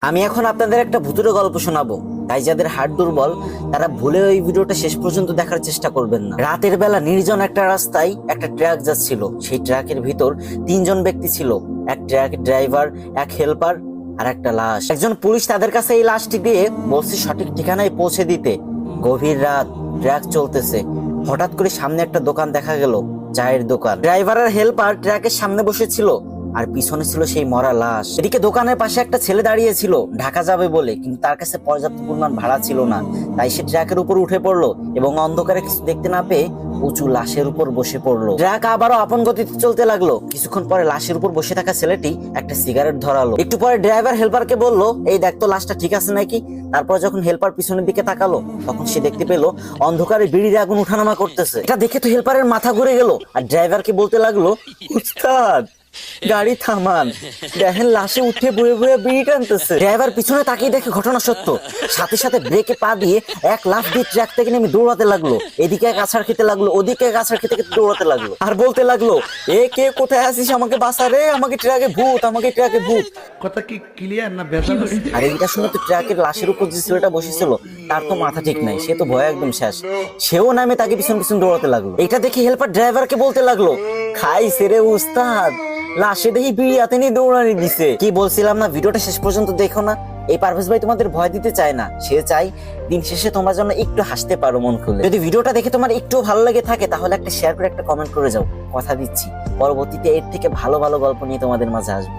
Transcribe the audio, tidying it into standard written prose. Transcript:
আমি এখন আপনাদের একটা ভুতুড়ে গল্প শোনাবো, তাই যাদের হার্ট দুর্বল তারা ভুলে ওই ভিডিওটা শেষ পর্যন্ত দেখার চেষ্টা করবেন না। রাতের বেলা নির্জন একটা রাস্তায় একটা ট্রাক যাচ্ছিল। সেই ট্রাকের ভিতর তিনজন ব্যক্তি ছিল, এক ট্রাকের ড্রাইভার, এক হেল্পার আর একটা লাশ। একজন পুলিশ তাদের কাছে এই লাশটি দিয়ে বলছে সঠিক ঠিকানায় পৌঁছে দিতে। গভীর রাত, ট্রাক চলতেছে, হঠাৎ করে সামনে একটা দোকান দেখা গেল, চায়ের দোকান। ড্রাইভার আর হেল্পার ট্রাকের সামনে বসেছিল আর পিছনে ছিল সেই মরা লাশ। এদিকে দোকানের পাশে একটা ছেলে দাঁড়িয়ে ছিল ঢাকা যাবে বলে, কিন্তু তার কাছে পর্যাপ্ত পরিমাণ ভাড়া ছিল না। তাই সে ট্রাকের উপর উঠে পড়লো এবং অন্ধকারে কিছু দেখতে না পেয়ে উঁচু লাশের উপর বসে পড়লো। ট্রাক আবারও আপন গতিতে চলতে লাগলো। কিছুক্ষণ পরে লাশের উপর বসে থাকা ছেলেটি একটা সিগারেট ধরালো। একটু পরে ড্রাইভার হেল্পারকে বললো, এই দেখ তো লাশটা ঠিক আছে নাকি। তারপর যখন হেল্পার পিছনের দিকে তাকালো তখন সে দেখতে পেলো অন্ধকারে বিড়ির আগুন উঠানামা করতেছে। এটা দেখে তো হেল্পারের মাথা ঘুরে গেল আর ড্রাইভারকে বলতে লাগলো, উস্তাদ গাড়ি থামান, দেখেন লাশে উঠে বয়ে বয়ে বিড়ি টানতেছে। ড্রাইভার পিছনে তাকিয়ে দেখে ঘটনা সত্য। সাথে সাথে ব্রেকে পা দিয়ে এক লাফ দিয়ে ট্রাক থেকে নেমে দৌড়াতে লাগলো। এদিকে এক আছাড় খেতে লাগলো, ওদিকে এক আছাড় খেতে খেতে দৌড়াতে লাগলো আর বলতে লাগলো, এ কে কোথায় আছিস, আমাকে বাঁচা রে, আমাকে ট্রাকে ভূত, আমাকে ট্রাকে ভূত। কথা কি ক্লিয়ার না বেজাল? আর এইটা শুনে তো ট্রাকের লাশের উপর যে ছেলেটা বসেছিল তার তো মাথা ঠিক নাই, সে তো ভয় একদম শেষ। সেও নামে তাকে পিছন পিছন দৌড়াতে লাগলো। এটা দেখে হেল্পার ড্রাইভারকে বলতে লাগলো, খাই সেরে উস্তাদ, লাশে দেখি বিড়ি হাতে নিয়ে দৌড়ানি দিছে। কি বলছিলাম না, ভিডিওটা শেষ পর্যন্ত দেখো না। এই পারভেজ ভাই তোমাদের ভয় দিতে চায় না, সে চাই দিন শেষে তোমরা যেন একটু হাসতে পারো মন খুলে। যদি ভিডিওটা দেখে তোমার একটু ভালো লেগে থাকে তাহলে একটা শেয়ার করে একটা কমেন্ট করে যাও। কথা দিচ্ছি পরবর্তীতে এর থেকে ভালো ভালো গল্প নিয়ে তোমাদের মাঝে আসবো।